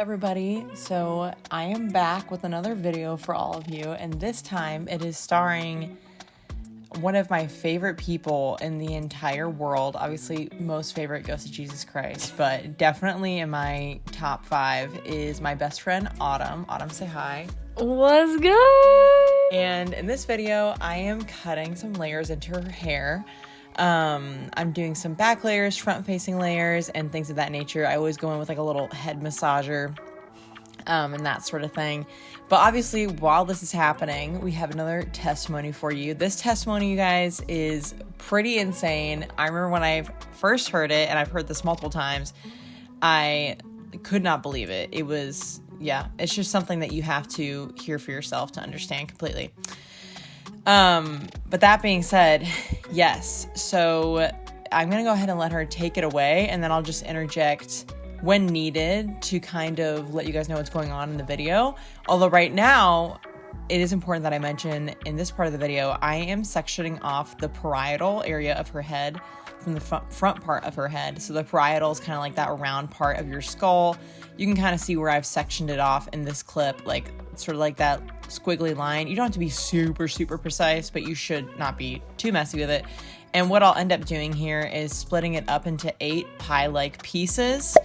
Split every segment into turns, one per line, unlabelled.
everybody. So I am back with another video for all of you, and this time it is starring one of my favorite people in the entire world. Obviously, most favorite goes to Jesus Christ, but definitely in my top 5 is my best friend, Autumn. Autumn, say hi.
What's good?
And in this video, I am cutting some layers into her hair. I'm doing some back layers, front facing layers, and things of that nature. I always go in with like a little head massager, and that sort of thing. But obviously, while this is happening, we have another testimony for you. This testimony, you guys, is pretty insane. I remember when I first heard it, and I've heard this multiple times, I could not believe it. It was, it's just something that you have to hear for yourself to understand completely. But that being said, yes. So I'm going to go ahead and let her take it away, and then I'll just interject when needed to kind of let you guys know what's going on in the video. Although right now, it is important that I mention in this part of the video, I am sectioning off the parietal area of her head from the front part of her head. So the parietal is kind of like that round part of your skull. You can kind of see where I've sectioned it off in this clip, like sort of like that squiggly line. You don't have to be super, super precise, but you should not be too messy with it. And what I'll end up doing here is splitting it up into 8 pie-like pieces.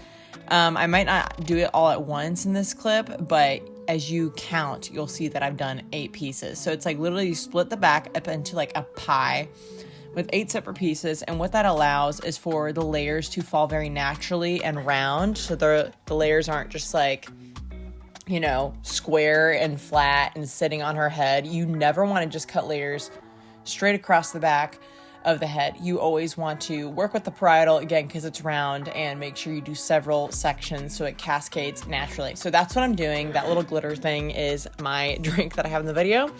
I might not do it all at once in this clip, but as you count, you'll see that I've done 8 pieces. So it's like literally you split the back up into like a pie with 8 separate pieces. And what that allows is for the layers to fall very naturally and round. So the layers aren't just like, you know, square and flat and sitting on her head. You never want to just cut layers straight across the back of the head. You always want to work with the parietal, again, because it's round, and make sure you do several sections so it cascades naturally. So that's what I'm doing. That little glitter thing is my drink that I have in the video.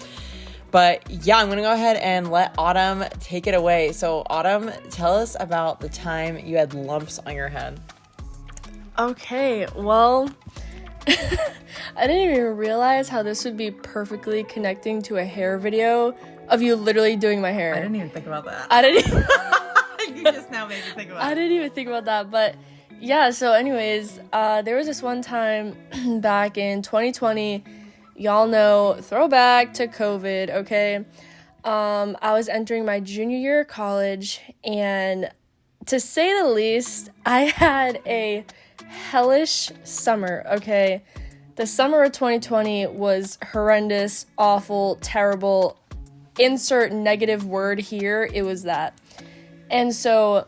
But yeah, I'm going to go ahead and let Autumn take it away. So Autumn, tell us about the time you had lumps on your head.
Okay, well, I didn't even realize how this would be perfectly connecting to a hair video of you literally doing my hair.
I didn't even think about that. You just now made me think about it.
I didn't even think about that, but yeah, so anyways, there was this one time back in 2020, y'all know, throwback to COVID, okay? I was entering my junior year of college, and to say the least, I had a hellish summer, okay? The summer of 2020 was horrendous, awful, terrible. Insert negative word here, it was that. And so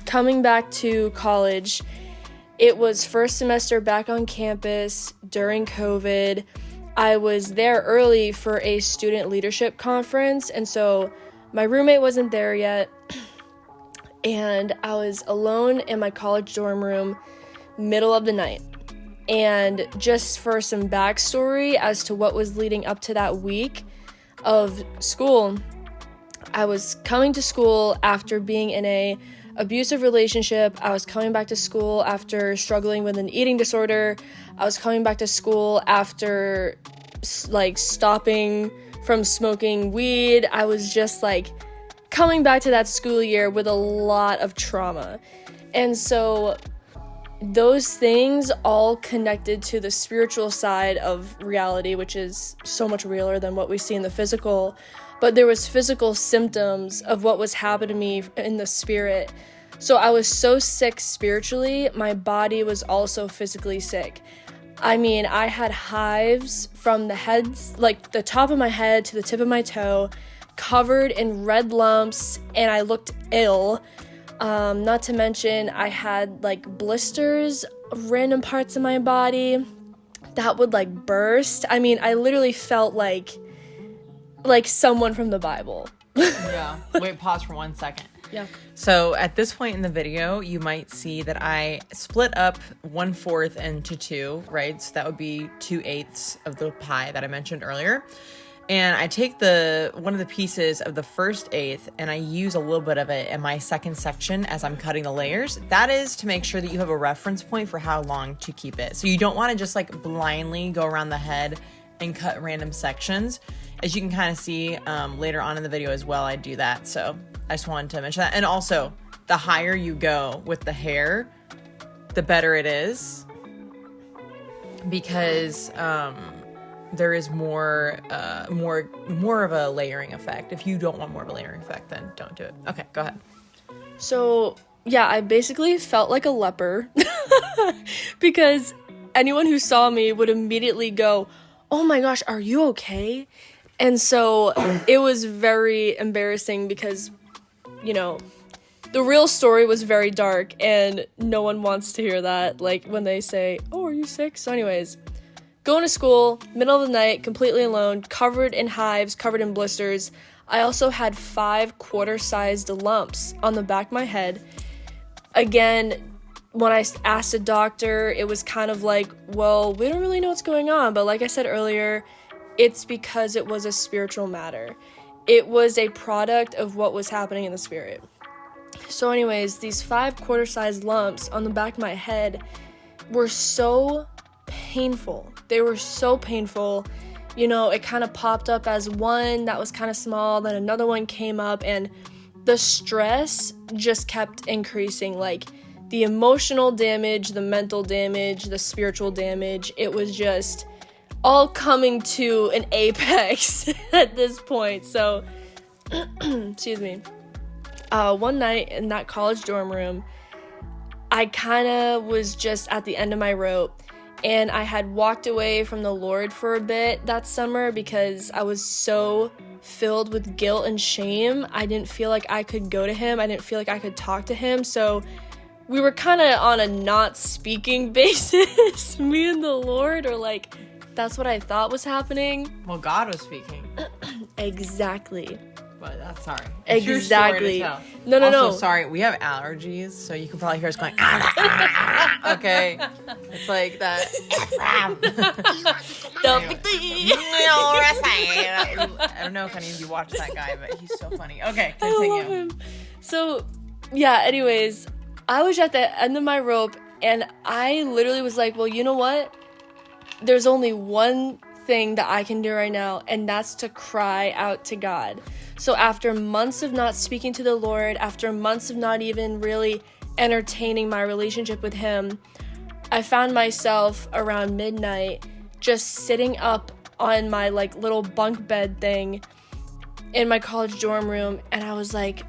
coming back to college, it was first semester back on campus during COVID. I was there early for a student leadership conference, and so my roommate wasn't there yet, and I was alone in my college dorm room, middle of the night. And just for some backstory as to what was leading up to that week of school, I was coming to school after being in a abusive relationship. I was coming back to school after struggling with an eating disorder. I was coming back to school after like stopping from smoking weed. I was just like coming back to that school year with a lot of trauma. And so those things all connected to the spiritual side of reality, which is so much realer than what we see in the physical. But there was physical symptoms of what was happening to me in the spirit. So I was so sick spiritually, my body was also physically sick. I mean, I had hives from the heads, like the top of my head to the tip of my toe, covered in red lumps, and I looked ill. Not to mention, I had like blisters, random parts of my body that would like burst. I mean, I literally felt like someone from the Bible.
Yeah. Wait, pause for 1 second.
Yeah.
So at this point in the video, you might see that I split up 1/4 into 2, right? So that would be 2/8 of the pie that I mentioned earlier. And I take one of the pieces of the first eighth and I use a little bit of it in my second section as I'm cutting the layers. That is to make sure that you have a reference point for how long to keep it. So you don't want to just like blindly go around the head and cut random sections. As you can kind of see later on in the video as well, I do that. So I just wanted to mention that. And also, the higher you go with the hair, the better it is. because there is more of a layering effect. If you don't want more of a layering effect, then don't do it. Okay, go ahead.
So, yeah, I basically felt like a leper because anyone who saw me would immediately go, "Oh my gosh, are you okay?" And so it was very embarrassing because, the real story was very dark and no one wants to hear that, like when they say, "Oh, are you sick?" So anyways, going to school, middle of the night, completely alone, covered in hives, covered in blisters. I also had 5 quarter-sized lumps on the back of my head. Again, when I asked a doctor, it was kind of like, well, we don't really know what's going on. But like I said earlier, it's because it was a spiritual matter. It was a product of what was happening in the spirit. So anyways, these 5 quarter-sized lumps on the back of my head were so painful. They were so painful. It kind of popped up as one that was kind of small, then another one came up, and the stress just kept increasing. Like the emotional damage, the mental damage, the spiritual damage, it was just all coming to an apex at this point. So, excuse me. One night in that college dorm room, I kind of was just at the end of my rope. And I had walked away from the Lord for a bit that summer because I was so filled with guilt and shame. I didn't feel like I could go to him. I didn't feel like I could talk to him. So we were kind of on a not speaking basis, me and the Lord, or like that's what I thought was happening.
Well, God was speaking.
Exactly.
But that's sorry.
It's exactly.
Your story to tell.
No.
Sorry, we have allergies, so you can probably hear us going. Okay, it's like that. I don't know if any of you watch that guy, but he's so funny. Okay, continue.
I love him. So, yeah. Anyways, I was at the end of my rope, and I literally was like, "Well, you know what? There's only one thing that I can do right now, and that's to cry out to God." So after months of not speaking to the Lord, after months of not even really entertaining my relationship with him, I found myself around midnight just sitting up on my like little bunk bed thing in my college dorm room, and I was like,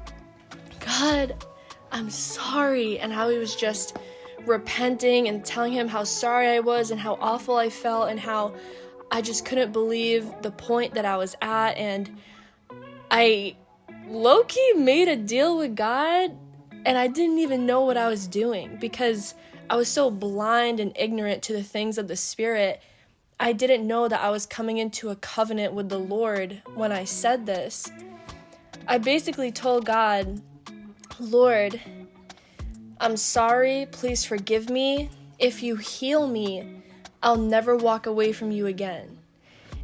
"God, I'm sorry." And how he was just repenting and telling him how sorry I was and how awful I felt and how I just couldn't believe the point that I was at. And I low-key made a deal with God, and I didn't even know what I was doing because I was so blind and ignorant to the things of the Spirit. I didn't know that I was coming into a covenant with the Lord when I said this. I basically told God, "Lord, I'm sorry, please forgive me. If you heal me, I'll never walk away from you again."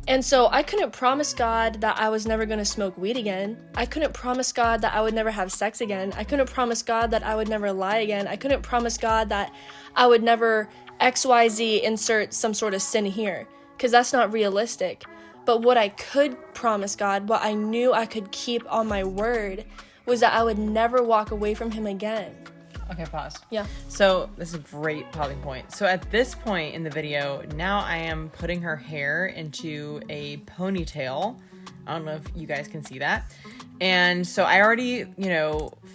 And so I couldn't promise God that I was never going to smoke weed again. I couldn't promise God that I would never have sex again. I couldn't promise God that I would never lie again. I couldn't promise God that I would never XYZ insert some sort of sin here, because that's not realistic. But what I could promise God, what I knew I could keep on my word, was that I would never walk away from him again.
Okay, pause.
Yeah.
So this is a great pausing point. So at this point in the video, now I am putting her hair into a ponytail. I don't know if you guys can see that. And so I already,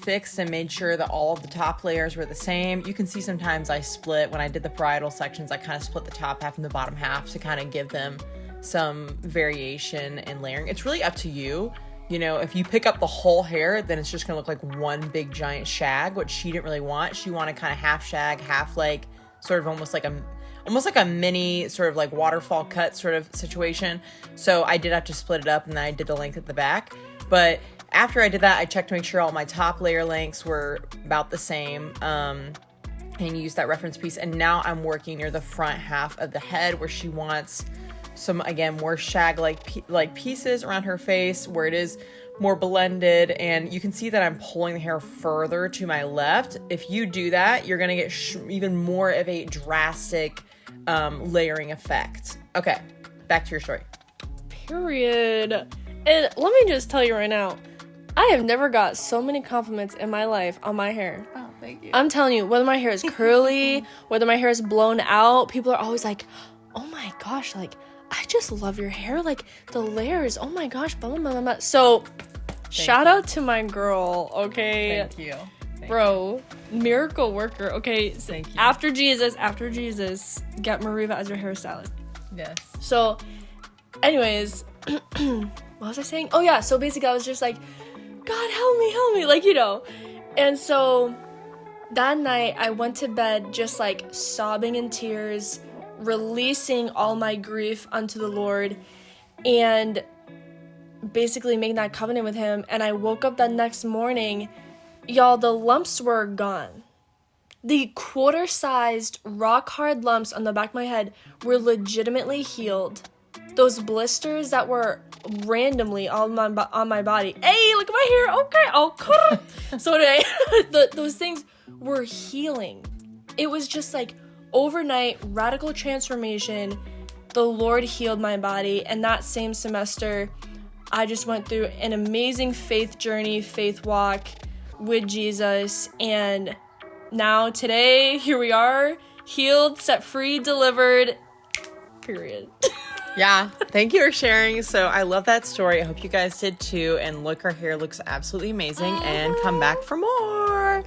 fixed and made sure that all of the top layers were the same. You can see sometimes I split, when I did the parietal sections, I kind of split the top half and the bottom half to kind of give them some variation in layering. It's really up to you. If you pick up the whole hair, then it's just going to look like one big giant shag, which she didn't really want. She wanted kind of half shag, half like sort of almost like a mini sort of like waterfall cut sort of situation. So I did have to split it up, and then I did the length at the back. But after I did that, I checked to make sure all my top layer lengths were about the same, and used that reference piece. And now I'm working near the front half of the head where she wants some, again, more shag like pieces around her face where it is more blended. And you can see that I'm pulling the hair further to my left. If you do that, you're gonna get even more of a drastic layering effect. Okay, back to your story.
Period. And let me just tell you right now, I have never got so many compliments in my life on my hair.
Oh, thank you.
I'm telling you, whether my hair is curly, whether my hair is blown out, people are always like, oh my gosh, like, I just love your hair, like, the layers, oh my gosh, blah, blah, blah, blah. So, shout out to my girl, okay?
Thank you.
Bro, miracle worker, okay? So
Thank you.
After Jesus, get Mariva as your hairstylist.
Yes.
So, anyways, what was I saying? Oh, yeah, so basically I was just like, God, help me, like, you know. And so, that night, I went to bed just, like, sobbing in tears, releasing all my grief unto the Lord, and basically making that covenant with him. And I woke up that next morning, y'all, the lumps were gone. The quarter-sized, rock-hard lumps on the back of my head were legitimately healed. Those blisters that were randomly on my body. Hey, look at my hair. Okay. Oh, so anyway, those things were healing. It was just like overnight radical transformation. The Lord healed my body, and that same semester, I just went through an amazing faith journey, faith walk with Jesus, and now today, here we are, healed, set free, delivered, period.
Yeah, thank you for sharing. So I love that story. I hope you guys did too. And look, her hair looks absolutely amazing. And come back for more.